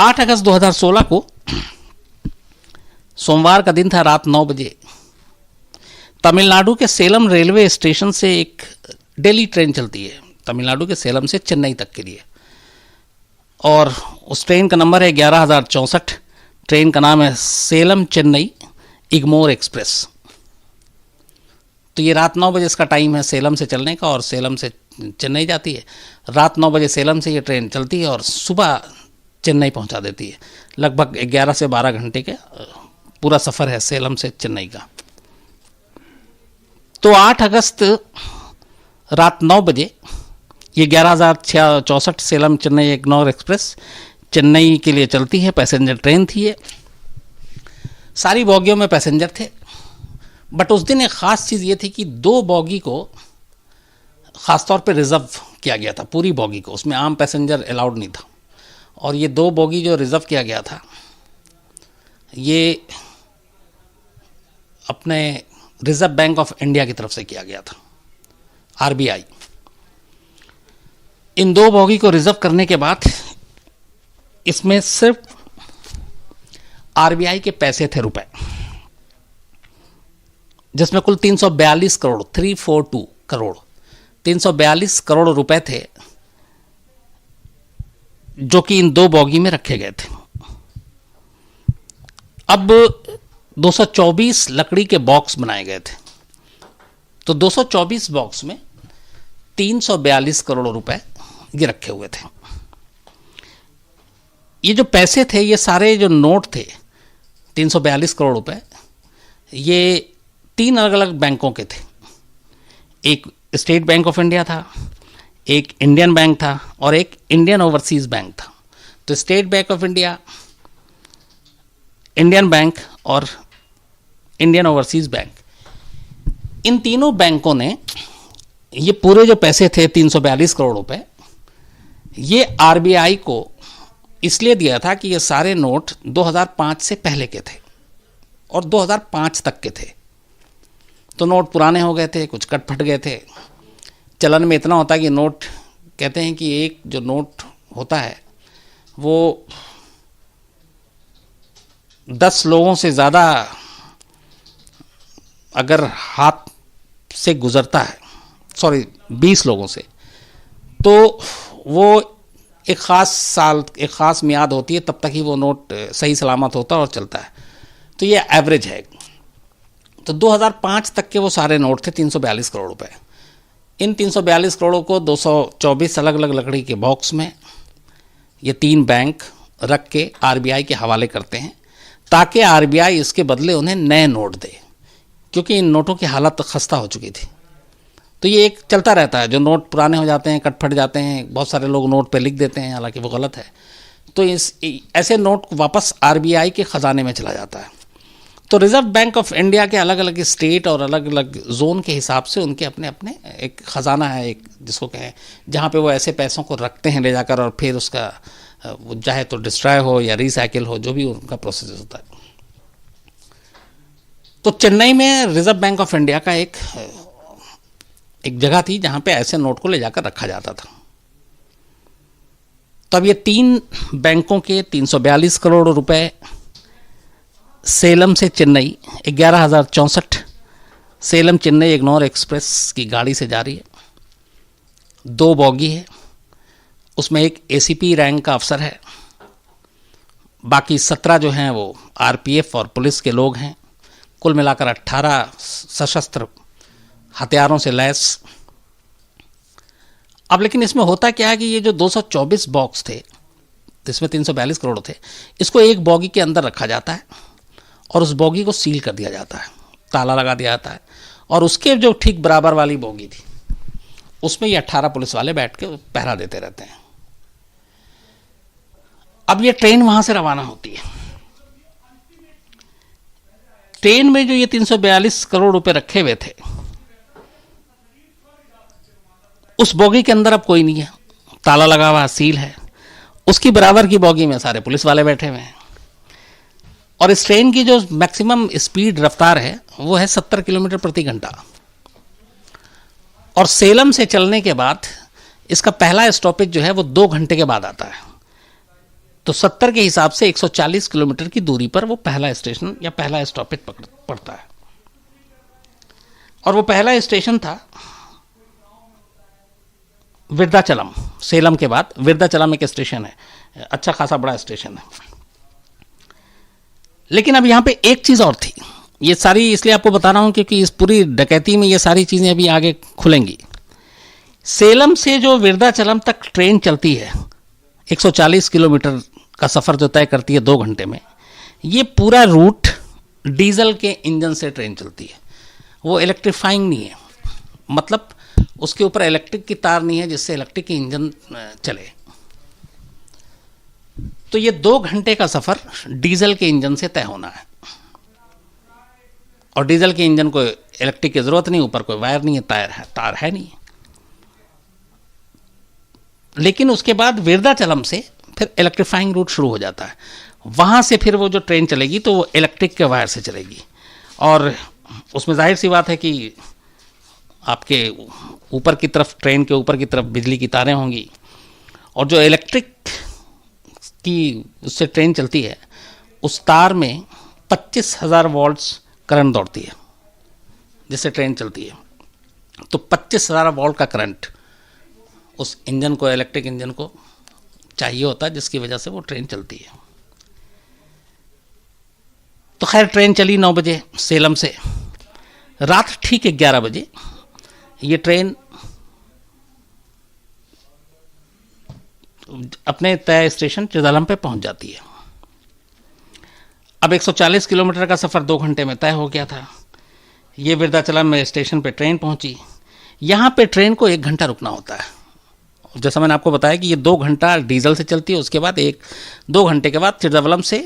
8 अगस्त 2016 को सोमवार का दिन था। रात 9 बजे तमिलनाडु के सेलम रेलवे स्टेशन से एक डेली ट्रेन चलती है, तमिलनाडु के सेलम से चेन्नई तक के लिए, और उस ट्रेन का नंबर है 11,064। ट्रेन का नाम है सेलम चेन्नई इग्मोर एक्सप्रेस। तो ये रात 9 बजे इसका टाइम है सेलम से चलने का, और सेलम से चेन्नई जाती है। रात 9 बजे सेलम से ये ट्रेन चलती है और सुबह चेन्नई पहुंचा देती है। लगभग 11 से 12 घंटे के पूरा सफ़र है सेलम से चेन्नई का। तो 8 अगस्त रात 9 बजे ये 11,064 सेलम चेन्नई इग्मोर एक्सप्रेस चेन्नई के लिए चलती है। पैसेंजर ट्रेन थी ये, सारी बोगियों में पैसेंजर थे। बट उस दिन एक ख़ास चीज़ ये थी कि 2 बोगी को ख़ास तौर पे रिज़र्व किया गया था, पूरी बोगी को, उसमें आम पैसेंजर अलाउड नहीं था। और ये 2 बोगी जो रिज़र्व किया गया था, ये अपने रिज़र्व बैंक ऑफ इंडिया की तरफ से किया गया था, आरबीआई। इन 2 बोगी को रिज़र्व करने के बाद इसमें सिर्फ आरबीआई के पैसे थे, रुपए, जिसमें कुल 342 करोड़ 342 करोड़ 342 करोड़ रुपए थे, जो कि इन 2 बोगी में रखे गए थे। अब 224 लकड़ी के बॉक्स बनाए गए थे। तो 224 बॉक्स में 342 करोड़ रुपए ये रखे हुए थे। ये जो पैसे थे, ये सारे जो नोट थे 342 करोड़ रुपए, ये 3 अलग अलग बैंकों के थे। एक स्टेट बैंक ऑफ इंडिया था, एक इंडियन बैंक था, और एक इंडियन ओवरसीज बैंक था। तो state bank of India, Indian bank और इंडियन ओवरसीज बैंक, इन तीनों बैंकों ने ये पूरे जो पैसे थे 342 करोड़ रुपए, ये आरबीआई को इसलिए दिया था कि ये सारे नोट 2005 से पहले के थे और 2005 तक के थे। तो नोट पुराने हो गए थे, कुछ कट फट गए थे। चलन में इतना होता है कि नोट, कहते हैं कि एक जो नोट होता है वो 10 लोगों से ज़्यादा अगर हाथ से गुजरता है, 20 लोगों से, तो वो एक ख़ास साल, एक ख़ास मियाद होती है, तब तक ही वो नोट सही सलामत होता है और चलता है। तो ये एवरेज है। तो 2005 तक के वो सारे नोट थे 342 करोड़ रुपए। इन 342 करोड़ों को 224 अलग अलग लकड़ी के बॉक्स में ये 3 बैंक रख के आरबीआई के हवाले करते हैं, ताकि आरबीआई इसके बदले उन्हें नए नोट दे, क्योंकि इन नोटों की हालत खस्ता हो चुकी थी। तो ये एक चलता रहता है, जो नोट पुराने हो जाते हैं, कट फट जाते हैं, बहुत सारे लोग नोट पे लिख देते हैं, हालांकि वो गलत है। तो ऐसे नोट वापस आरबीआई के ख़जाने में चला जाता है। तो रिज़र्व बैंक ऑफ इंडिया के अलग अलग स्टेट और अलग अलग जोन के हिसाब से उनके अपने अपने एक ख़जाना है, एक जिसको कहें, जहाँ पे वो ऐसे पैसों को रखते हैं ले जाकर, और फिर उसका वो चाहे तो डिस्ट्रॉय हो या रिसाइकिल हो, जो भी उनका प्रोसेस होता है। तो चेन्नई में रिज़र्व बैंक ऑफ इंडिया का एक जगह थी जहाँ पे ऐसे नोट को ले जाकर रखा जाता था। तब ये 3 बैंकों के 342 करोड़ रुपए सेलम से चेन्नई 11,064 सेलम चेन्नई इग्मोर एक्सप्रेस की गाड़ी से जा रही है। 2 बोगी है, उसमें एक एसीपी रैंक का अफसर है, बाकी 17 जो हैं वो आरपीएफ और पुलिस के लोग हैं। कुल मिलाकर 18 सशस्त्र हथियारों से लैस। अब लेकिन इसमें होता क्या है कि ये जो 224 बॉक्स थे, इसमें 342 करोड़ थे, इसको एक बोगी के अंदर रखा जाता है और उस बोगी को सील कर दिया जाता है, ताला लगा दिया जाता है। और उसके जो ठीक बराबर वाली बोगी थी, उसमें ये 18 पुलिस वाले बैठ के पहरा देते रहते हैं। अब ये ट्रेन वहां से रवाना होती है। ट्रेन में जो ये 342 करोड़ रुपए रखे हुए थे, उस बोगी के अंदर अब कोई नहीं है, ताला लगा हुआ, सील है। उसकी बराबर की बोगी में सारे पुलिस वाले बैठे हुए हैं। और इस ट्रेन की जो मैक्सिमम स्पीड रफ्तार है वो है 70 किलोमीटर प्रति घंटा। और सेलम से चलने के बाद इसका पहला स्टॉपेज जो है वो 2 घंटे के बाद आता है। तो 70 के हिसाब से 140 किलोमीटर की दूरी पर वो पहला स्टेशन या पहला स्टॉपेज पड़ता है। और वो पहला स्टेशन था विरुद्धाचलम। सेलम के बाद विरुद्धाचलम एक स्टेशन है, अच्छा खासा बड़ा स्टेशन है। लेकिन अब यहां पे एक चीज और थी, ये सारी इसलिए आपको बता रहा हूं क्योंकि इस पूरी डकैती में ये सारी चीजें अभी आगे खुलेंगी। सेलम से जो विरुद्धाचलम तक ट्रेन चलती है 140 किलोमीटर का सफर जो तय करती है 2 घंटे में, ये पूरा रूट डीजल के इंजन से ट्रेन चलती है। वो इलेक्ट्रीफाइंग नहीं है, मतलब उसके ऊपर इलेक्ट्रिक की तार नहीं है जिससे इलेक्ट्रिक की इंजन चले। तो ये 2 घंटे का सफर डीजल के इंजन से तय होना है। और डीजल के इंजन को इलेक्ट्रिक की जरूरत नहीं, ऊपर कोई वायर नहीं है, तार है नहीं। लेकिन उसके बाद विरुद्धाचलम से फिर इलेक्ट्रीफाइंग रूट शुरू हो जाता है। वहां से फिर वो जो ट्रेन चलेगी तो वो इलेक्ट्रिक के वायर से चलेगी। और उसमें जाहिर सी बात है कि आपके ऊपर की तरफ, ट्रेन के ऊपर की तरफ बिजली की तारें होंगी। और जो इलेक्ट्रिक की उससे ट्रेन चलती है, उस तार में 25,000 वोल्ट्स करंट दौड़ती है जिससे ट्रेन चलती है। तो 25,000 वोल्ट का करंट उस इंजन को, इलेक्ट्रिक इंजन को चाहिए होता है, जिसकी वजह से वो ट्रेन चलती है। तो खैर ट्रेन चली 9 बजे सेलम से। रात ठीक 11 बजे ये ट्रेन अपने तय स्टेशन चिदलम पे पहुंच जाती है। अब 140 किलोमीटर का सफर 2 घंटे में तय हो गया था। ये विरुद्धाचलम में स्टेशन पे ट्रेन पहुंची। यहां पे ट्रेन को 1 घंटा रुकना होता है। जैसा मैंने आपको बताया कि ये 2 घंटा डीजल से चलती है, उसके बाद 1-2 घंटे के बाद चिदलम से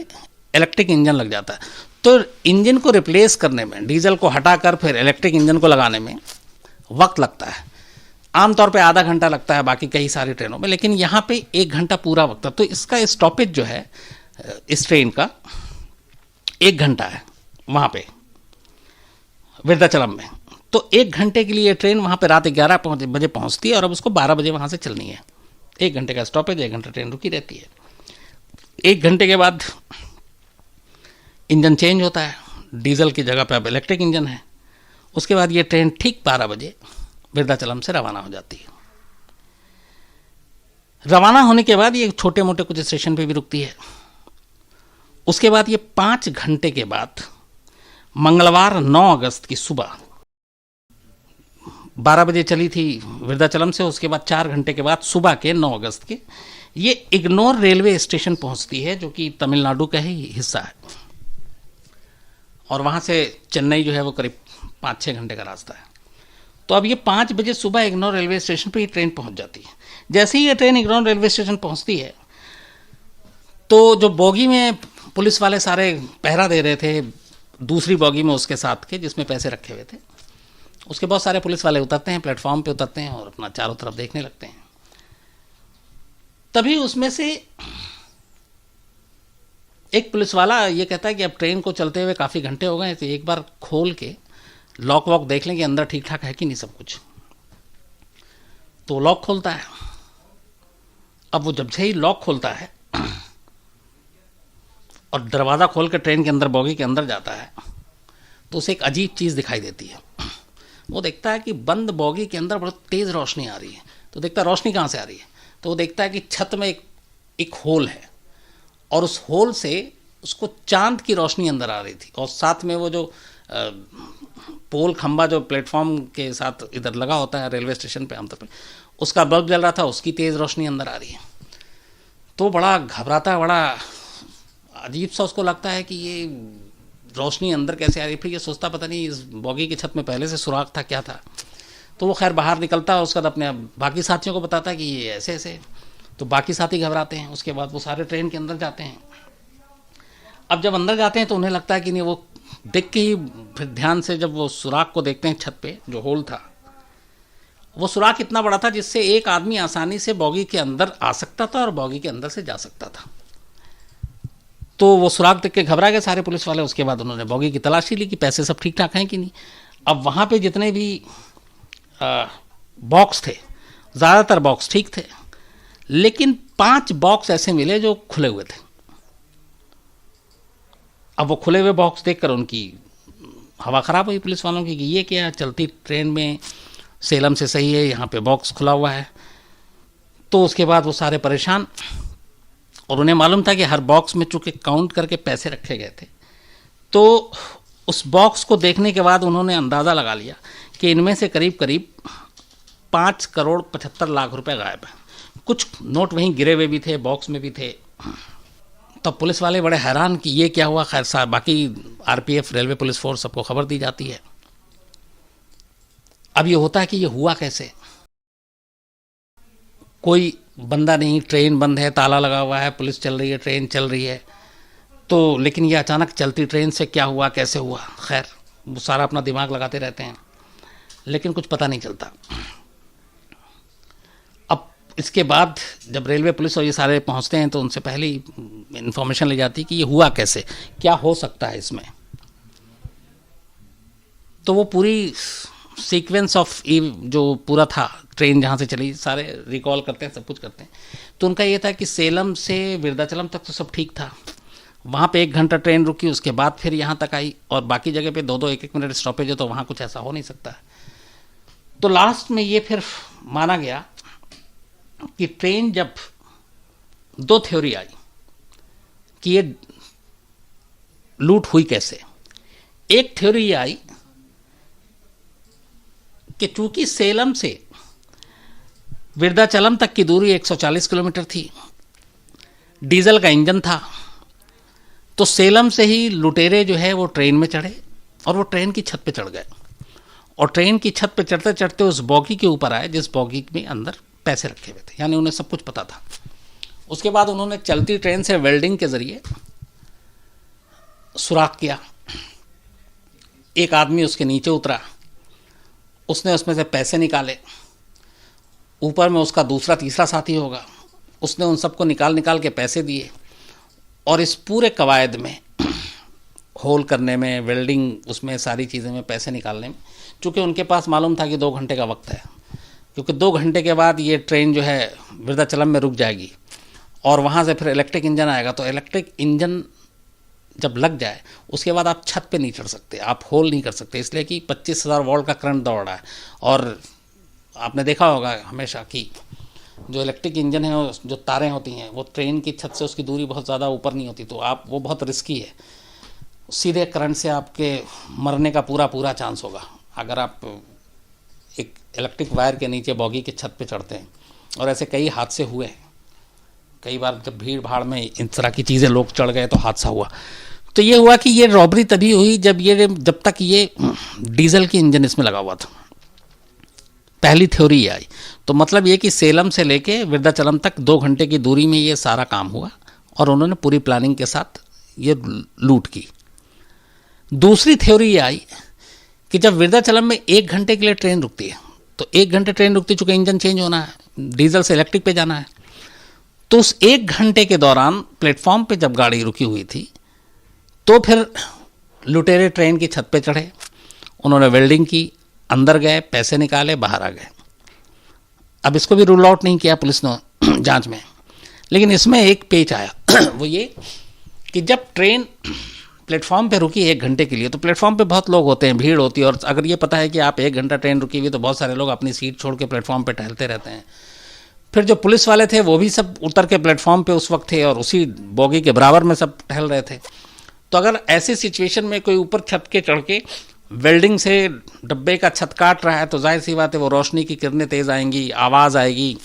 इलेक्ट्रिक इंजन लग जाता है। तो इंजन को रिप्लेस करने में, डीजल को हटाकर फिर इलेक्ट्रिक इंजन को लगाने में वक्त लगता है। आमतौर पे आधा घंटा लगता है बाकी कई सारी ट्रेनों में, लेकिन यहाँ पे 1 घंटा पूरा वक्त है। तो इसका स्टॉपेज जो है इस ट्रेन का 1 घंटा है वहाँ पे विरुद्धाचलम में। तो 1 घंटे के लिए ट्रेन वहाँ पे रात 11 बजे पहुँचती है और अब उसको 12 बजे वहाँ से चलनी है। 1 घंटे का स्टॉपेज, 1 घंटा ट्रेन रुकी रहती है। 1 घंटे के बाद इंजन चेंज होता है, डीजल की जगह पे अब इलेक्ट्रिक इंजन है। उसके बाद ये ट्रेन ठीक 12 बजे विरुद्धाचलम से रवाना हो जाती है। रवाना होने के बाद ये छोटे मोटे कुछ स्टेशन पे भी रुकती है। उसके बाद ये 5 घंटे के बाद मंगलवार 9 अगस्त की सुबह 12 बजे चली थी विरुद्धाचलम से, उसके बाद 4 घंटे के बाद सुबह के 9 अगस्त के ये इग्नोर रेलवे स्टेशन पहुंचती है, जो कि तमिलनाडु का ही हिस्सा है। और वहाँ से चेन्नई जो है वो करीब 5-6 घंटे का रास्ता है। तो अब ये 5 बजे सुबह इग्नोर रेलवे स्टेशन पर ये ट्रेन पहुँच जाती है। जैसे ही ये ट्रेन इग्नोर रेलवे स्टेशन पहुँचती है तो जो बोगी में पुलिस वाले सारे पहरा दे रहे थे, दूसरी बोगी में उसके साथ के जिसमें पैसे रखे हुए थे, उसके बहुत सारे पुलिस वाले उतरते हैं, प्लेटफॉर्म पे उतरते हैं और अपना चारों तरफ देखने लगते हैं। तभी उसमें से एक पुलिस वाला ये कहता है कि अब ट्रेन को चलते हुए काफ़ी घंटे हो गए, तो एक बार खोल के लॉक वॉक देख लें कि अंदर ठीक ठाक है कि नहीं सब कुछ। तो लॉक खोलता है। अब वो जब से ही लॉक खोलता है और दरवाज़ा खोल के ट्रेन के अंदर, बोगी के अंदर जाता है, तो उसे एक अजीब चीज़ दिखाई देती है। वो देखता है कि बंद बोगी के अंदर बहुत तेज़ रोशनी आ रही है। तो देखता है रोशनी कहाँ से आ रही है, तो वो देखता है कि छत में एक होल है और उस होल से उसको चांद की रोशनी अंदर आ रही थी। और साथ में वो जो पोल खंबा जो प्लेटफॉर्म के साथ इधर लगा होता है रेलवे स्टेशन पे आमतौर पर, उसका बल्ब जल रहा था, उसकी तेज़ रोशनी अंदर आ रही है। तो बड़ा घबराता है, बड़ा अजीब सा उसको लगता है कि ये रोशनी अंदर कैसे आ रही है। फिर ये सोचता पता नहीं इस बोगी की छत में पहले से सुराख था क्या था। तो वो खैर बाहर निकलता है, उसका अपने बाकी साथियों को बताता है कि ये ऐसे ऐसे। तो बाकी साथी घबराते हैं। उसके बाद वो सारे ट्रेन के अंदर जाते हैं। अब जब अंदर जाते हैं तो उन्हें लगता है कि नहीं, वो देख के ही फिर ध्यान से जब वो सुराख को देखते हैं छत पे जो होल था, वो सुराख इतना बड़ा था जिससे एक आदमी आसानी से बोगी के अंदर आ सकता था और बोगी के अंदर से जा सकता था। तो वो सुराख देख के घबरा गए सारे पुलिस वाले। उसके बाद उन्होंने बोगी की तलाशी ली कि पैसे सब ठीक ठाक हैं कि नहीं। अब वहाँ पे जितने भी बॉक्स थे, ज़्यादातर बॉक्स ठीक थे, लेकिन 5 बॉक्स ऐसे मिले जो खुले हुए थे। अब वो खुले हुए बॉक्स देखकर उनकी हवा ख़राब हुई पुलिस वालों की कि ये क्या, चलती ट्रेन में सेलम से सही है, यहाँ पे बॉक्स खुला हुआ है। तो उसके बाद वो सारे परेशान, और उन्हें मालूम था कि हर बॉक्स में चूँकि काउंट करके पैसे रखे गए थे, तो उस बॉक्स को देखने के बाद उन्होंने अंदाज़ा लगा लिया कि इनमें से करीब करीब 5,75,00,000 रुपए गायब हैं। कुछ नोट वहीं गिरे हुए भी थे, बॉक्स में भी थे। तब पुलिस वाले बड़े हैरान कि ये क्या हुआ। खैर साहब, बाकी आरपीएफ, रेलवे पुलिस फोर्स, सबको खबर दी जाती है। अब ये होता है कि ये हुआ कैसे, कोई बंदा नहीं, ट्रेन बंद है, ताला लगा हुआ है, पुलिस चल रही है, ट्रेन चल रही है, तो लेकिन ये अचानक चलती ट्रेन से क्या हुआ, कैसे हुआ। खैर वो सारा अपना दिमाग लगाते रहते हैं, लेकिन कुछ पता नहीं चलता। अब इसके बाद जब रेलवे पुलिस और ये सारे पहुंचते हैं तो उनसे पहले ही इंफॉर्मेशन ली जाती है कि ये हुआ कैसे, क्या हो सकता है इसमें। तो वो पूरी सीक्वेंस ऑफ जो पूरा था, ट्रेन जहाँ से चली, सारे रिकॉल करते हैं, सब कुछ करते हैं। तो उनका ये था कि सेलम से विरुद्धाचलम तक तो सब ठीक था, वहाँ पे 1 घंटा ट्रेन रुकी, उसके बाद फिर यहाँ तक आई, और बाकी जगह पे 2-2, 1-1 मिनट स्टॉपेज है, तो वहाँ कुछ ऐसा हो नहीं सकता। तो लास्ट में ये फिर माना गया कि ट्रेन जब 2 थ्योरी आई कि ये लूट हुई कैसे। एक थ्योरी ये आई कि चूंकि सेलम से विरुद्धाचलम तक की दूरी 140 किलोमीटर थी, डीजल का इंजन था, तो सेलम से ही लुटेरे जो है वो ट्रेन में चढ़े और वो ट्रेन की छत पे चढ़ गए, और ट्रेन की छत पे चढ़ते चढ़ते उस बॉगी के ऊपर आए जिस बॉगी में अंदर पैसे रखे हुए थे, यानी उन्हें सब कुछ पता था। उसके बाद उन्होंने चलती ट्रेन से वेल्डिंग के जरिए सुराख किया। एक आदमी उसके नीचे उतरा, उसने उसमें से पैसे निकाले, ऊपर में उसका दूसरा तीसरा साथी होगा, उसने उन सबको निकाल के पैसे दिए, और इस पूरे कवायद में, होल करने में, वेल्डिंग, उसमें सारी चीज़ें में, पैसे निकालने में, चूँकि उनके पास मालूम था कि 2 घंटे का वक्त है, क्योंकि 2 घंटे के बाद ये ट्रेन जो है विरुद्धाचलम में रुक जाएगी और वहाँ से फिर इलेक्ट्रिक इंजन आएगा। तो इलेक्ट्रिक इंजन जब लग जाए उसके बाद आप छत पे नहीं चढ़ सकते, आप होल नहीं कर सकते, इसलिए कि 25,000 वोल्ट का करंट दौड़ रहा है। और आपने देखा होगा हमेशा कि जो इलेक्ट्रिक इंजन है, जो तारें होती हैं, वो ट्रेन की छत से उसकी दूरी बहुत ज़्यादा ऊपर नहीं होती, तो आप वो बहुत रिस्की है, सीधे करंट से आपके मरने का पूरा चांस होगा अगर आप एक इलेक्ट्रिक वायर के नीचे बॉगी के छत पे चढ़ते हैं। और ऐसे कई हादसे हुए हैं, कई बार जब भीड़ भाड़ में इन तरह की चीज़ें लोग चढ़ गए तो हादसा हुआ। तो ये हुआ कि ये रॉबरी तभी हुई जब तक ये डीजल की इंजन इसमें लगा हुआ था। पहली थ्योरी ये आई। तो मतलब ये कि सेलम से लेके विरुद्धाचलम तक 2 घंटे की दूरी में ये सारा काम हुआ और उन्होंने पूरी प्लानिंग के साथ ये लूट की। दूसरी थ्योरी ये आई कि जब विरुद्धाचलम में 1 घंटे के लिए ट्रेन रुकती है, तो 1 घंटे ट्रेन रुकती, चूँकि इंजन चेंज होना है, डीजल से इलेक्ट्रिक पे जाना है, तो उस 1 घंटे के दौरान प्लेटफॉर्म पे जब गाड़ी रुकी हुई थी, तो फिर लुटेरे ट्रेन की छत पे चढ़े, उन्होंने वेल्डिंग की, अंदर गए, पैसे निकाले, बाहर आ गए। अब इसको भी रूल आउट नहीं किया पुलिस ने जांच में, लेकिन इसमें एक पेच आया वो ये कि जब ट्रेन प्लेटफॉर्म पे रुकी 1 घंटे के लिए, तो प्लेटफॉर्म पे बहुत लोग होते हैं, भीड़ होती है, और अगर ये पता है कि आप 1 घंटा ट्रेन रुकी हुई, तो बहुत सारे लोग अपनी सीट छोड़ के प्लेटफॉर्म पे टहलते रहते हैं। फिर जो पुलिस वाले थे वो भी सब उतर के प्लेटफॉर्म पे उस वक्त थे और उसी बोगी के बराबर में सब टहल रहे थे। तो अगर ऐसी सिचुएशन में कोई ऊपर छत के चढ़ के वेल्डिंग से डब्बे का छत काट रहा है, तो जाहिर सी बात है वो रोशनी की किरणें तेज़ आएंगी, आवाज़ आएगी,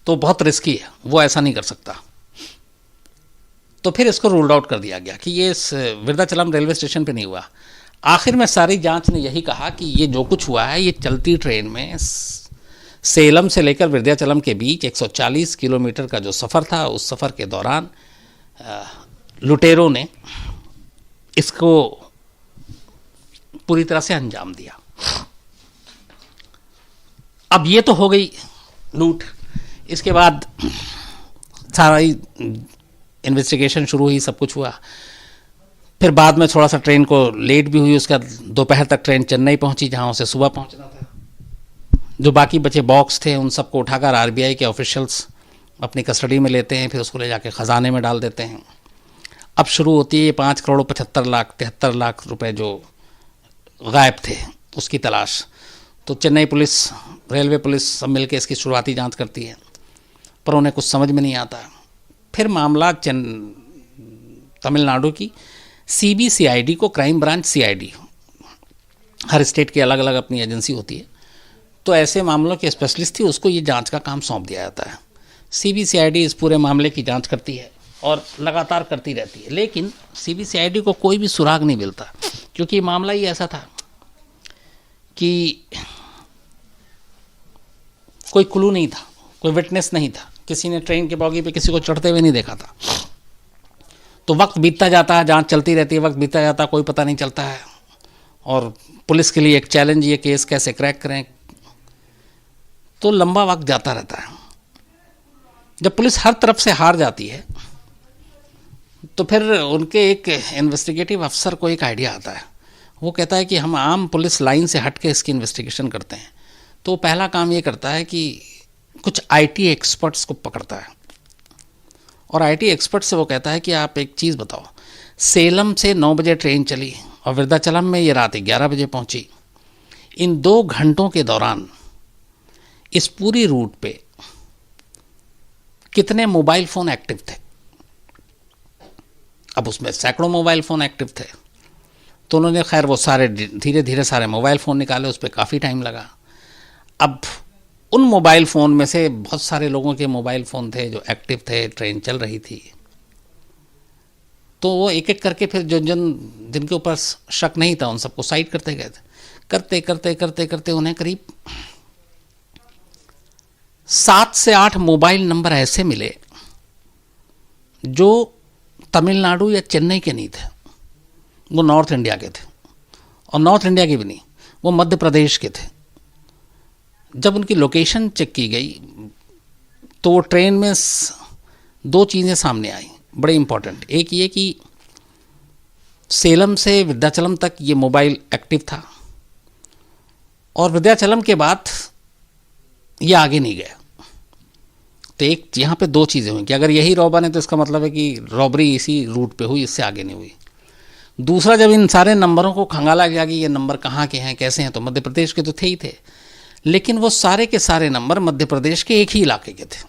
तो बहुत रिस्की है, वो ऐसा नहीं कर सकता। तो फिर इसको रूल्ड आउट कर दिया गया कि ये विरुद्धाचलम रेलवे स्टेशन पे नहीं हुआ। आखिर में सारी जांच ने यही कहा कि ये जो कुछ हुआ है, ये चलती ट्रेन में सेलम से लेकर विरुद्धाचलम के बीच 140 किलोमीटर का जो सफ़र था, उस सफ़र के दौरान लुटेरों ने इसको पूरी तरह से अंजाम दिया। अब ये तो हो गई लूट। इसके बाद सारा इन्वेस्टिगेशन शुरू हुई, सब कुछ हुआ। फिर बाद में थोड़ा सा ट्रेन को लेट भी हुई, उसका दोपहर तक ट्रेन चेन्नई पहुंची, जहां उसे सुबह पहुंचना था। जो बाकी बचे बॉक्स थे उन सबको उठाकर आरबीआई के ऑफिशियल्स अपनी कस्टडी में लेते हैं, फिर उसको ले जाके ख़जाने में डाल देते हैं। अब शुरू होती है 5 करोड़ 75 लाख 73 लाख रुपए जो गायब थे उसकी तलाश। तो चेन्नई पुलिस, रेलवे पुलिस सब मिलकर इसकी शुरुआती जांच करती है, पर उन्हें कुछ समझ में नहीं आता। फिर मामला तमिलनाडु की CBCID को, क्राइम ब्रांच CID, हर स्टेट की अलग अलग अपनी एजेंसी होती है, तो ऐसे मामलों के स्पेशलिस्ट थी, उसको ये जांच का काम सौंप दिया जाता है। CBCID इस पूरे मामले की जांच करती है और लगातार करती रहती है, लेकिन CBCID को कोई भी सुराग नहीं मिलता, क्योंकि मामला ही ऐसा था कि कोई क्लू नहीं था, कोई विटनेस नहीं था, किसी ने ट्रेन के बॉगी पे किसी को चढ़ते हुए नहीं देखा था। तो वक्त बीतता जाता है, जांच चलती रहती है, वक्त बीतता जाता है, कोई पता नहीं चलता है, और पुलिस के लिए एक चैलेंज, ये केस कैसे क्रैक करें। तो लंबा वक्त जाता रहता है। जब पुलिस हर तरफ से हार जाती है तो फिर उनके एक इन्वेस्टिगेटिव अफसर को एक आइडिया आता है। वो कहता है कि हम आम पुलिस लाइन से हट के इसकी इन्वेस्टिगेशन करते हैं। तो पहला काम ये करता है कि कुछ IT एक्सपर्ट्स को पकड़ता है, और IT एक्सपर्ट से वो कहता है कि आप एक चीज़ बताओ, सेलम से 9 बजे ट्रेन चली और वृद्धाचलम में ये रात 11 बजे पहुंची, इन 2 घंटों के दौरान इस पूरी रूट पे कितने मोबाइल फ़ोन एक्टिव थे। अब उसमें सैकड़ों मोबाइल फ़ोन एक्टिव थे, तो उन्होंने खैर वो सारे धीरे धीरे सारे मोबाइल फ़ोन निकाले, उस पर काफ़ी टाइम लगा। अब उन मोबाइल फ़ोन में से बहुत सारे लोगों के मोबाइल फ़ोन थे जो एक्टिव थे, ट्रेन चल रही थी। तो वो एक एक करके फिर जिनके ऊपर शक नहीं था उन सबको साइड करते गए थे। करते करते करते करते उन्हें करीब 7 से 8 मोबाइल नंबर ऐसे मिले जो तमिलनाडु या चेन्नई के नहीं थे, वो नॉर्थ इंडिया के थे, और नॉर्थ इंडिया के भी नहीं, वो मध्य प्रदेश के थे। जब उनकी लोकेशन चेक की गई तो ट्रेन में 2 चीज़ें सामने आई बड़े इंपॉर्टेंट। एक ये कि सेलम से विद्याचलम तक ये मोबाइल एक्टिव था, और विद्याचलम के बाद ये आगे नहीं गया। तो एक यहाँ पे 2 चीज़ें हुई कि अगर यही रॉबर है तो इसका मतलब है कि रॉबरी इसी रूट पे हुई, इससे आगे नहीं हुई। दूसरा, जब इन सारे नंबरों को खंगाला गया कि ये नंबर कहाँ के हैं, कैसे हैं, तो मध्य प्रदेश के तो थे ही थे, लेकिन वो सारे के सारे नंबर मध्य प्रदेश के एक ही इलाके के थे।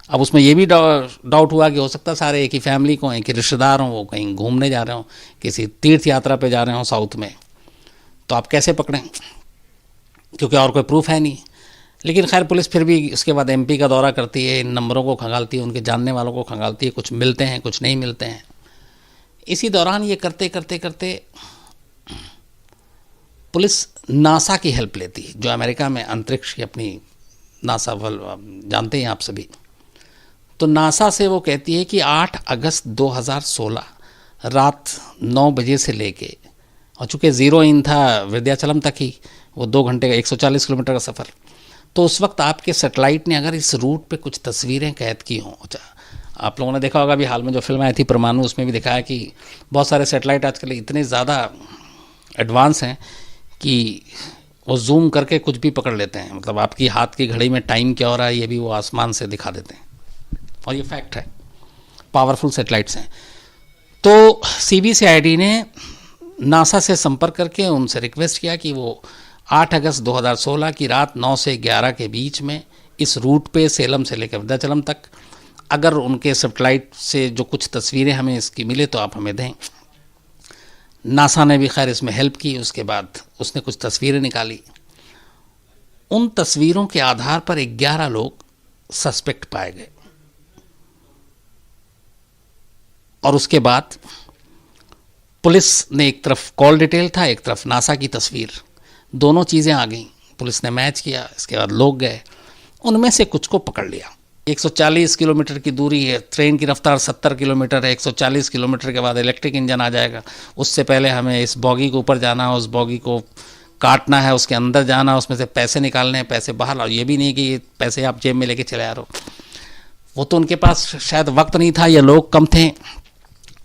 अब उसमें ये भी डाउट हुआ कि हो सकता है सारे एक ही फैमिली को, एक ही रिश्तेदार हों, वो कहीं घूमने जा रहे हों, किसी तीर्थ यात्रा पे जा रहे हों साउथ में, तो आप कैसे पकड़ें, क्योंकि और कोई प्रूफ है नहीं। लेकिन खैर पुलिस फिर भी उसके बाद MP का दौरा करती है, इन नंबरों को खंगालती है, उनके जानने वालों को खंगालती है, कुछ मिलते हैं कुछ नहीं मिलते हैं। इसी दौरान ये करते करते करते पुलिस नासा की हेल्प लेती है, जो अमेरिका में अंतरिक्ष की अपनी नासा जानते हैं आप सभी। तो नासा से वो कहती है कि 8 अगस्त 2016 रात 9 बजे से लेके, और चूँकि ज़ीरो इन था विद्याचलम तक ही, वो 2 घंटे का 140 किलोमीटर का सफ़र, तो उस वक्त आपके सैटेलाइट ने अगर इस रूट पे कुछ तस्वीरें कैद की हों। आप लोगों ने देखा होगा अभी हाल में जो फिल्म आई थी परमाणु, उसमें भी दिखाया कि बहुत सारे सैटेलाइट आजकल इतने ज़्यादा एडवांस हैं कि वो जूम करके कुछ भी पकड़ लेते हैं, मतलब आपकी हाथ की घड़ी में टाइम क्या हो रहा है ये भी वो आसमान से दिखा देते हैं, और ये फैक्ट है, पावरफुल सैटेलाइट्स हैं। तो CBCID ने नासा से संपर्क करके उनसे रिक्वेस्ट किया कि वो 8 अगस्त 2016 की रात 9 से 11 के बीच में इस रूट पे सेलम से लेकर विद्याचलम तक अगर उनके सैटेलाइट से जो कुछ तस्वीरें हमें इसकी मिले तो आप हमें दें। नासा ने भी खैर इसमें हेल्प की। उसके बाद उसने कुछ तस्वीरें निकाली। उन तस्वीरों के आधार पर 11 लोग सस्पेक्ट पाए गए, और उसके बाद पुलिस ने एक तरफ कॉल डिटेल था, एक तरफ नासा की तस्वीर, दोनों चीज़ें आ गईं। पुलिस ने मैच किया, इसके बाद लोग गए, उनमें से कुछ को पकड़ लिया। 140 किलोमीटर की दूरी है, ट्रेन की रफ्तार 70 किलोमीटर है, 140 किलोमीटर के बाद इलेक्ट्रिक इंजन आ जाएगा, उससे पहले हमें इस बॉगी के ऊपर जाना है, उस बॉगी को काटना है, उसके अंदर जाना है, उसमें से पैसे निकालने हैं, पैसे बाहर लाओ। ये भी नहीं कि ये पैसे आप जेब में लेके चले आ रहे हो। वो तो उनके पास शायद वक्त नहीं था या लोग कम थे,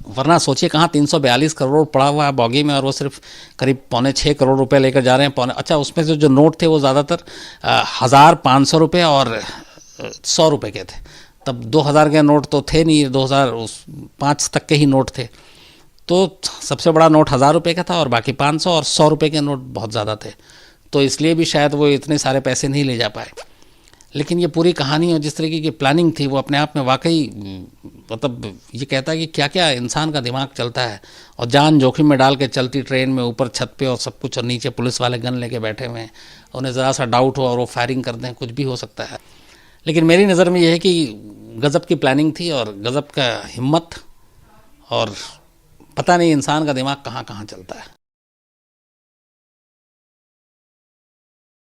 वरना सोचिए कहाँ 342 करोड़ पड़ा हुआ है बॉगी में, और वो सिर्फ करीब 5.25 करोड़ रुपए लेकर जा रहे हैं। अच्छा, उसमें से जो नोट थे वो ज़्यादातर 1500 रुपये और 100 रुपये के थे, तब 2000 के नोट तो थे नहीं, 2005 तक के ही नोट थे। तो सबसे बड़ा नोट 1000 रुपये का था और बाकी 500 और 100 रुपये के नोट बहुत ज़्यादा थे, तो इसलिए भी शायद वो इतने सारे पैसे नहीं ले जा पाए। लेकिन ये पूरी कहानी और जिस तरीके की प्लानिंग थी वो अपने आप में वाकई मतलब ये कहता है कि क्या क्या इंसान का दिमाग चलता है, और जान जोखिम में डाल के चलती ट्रेन में ऊपर छत पे और सब कुछ, और नीचे पुलिस वाले गन लेके बैठे हुए हैं, उन्हें ज़रा सा डाउट हो और वो फायरिंग कर दें, कुछ भी हो सकता है। लेकिन मेरी नज़र में यह है कि गज़ब की प्लानिंग थी और गज़ब का हिम्मत, और पता नहीं इंसान का दिमाग कहाँ कहाँ चलता है।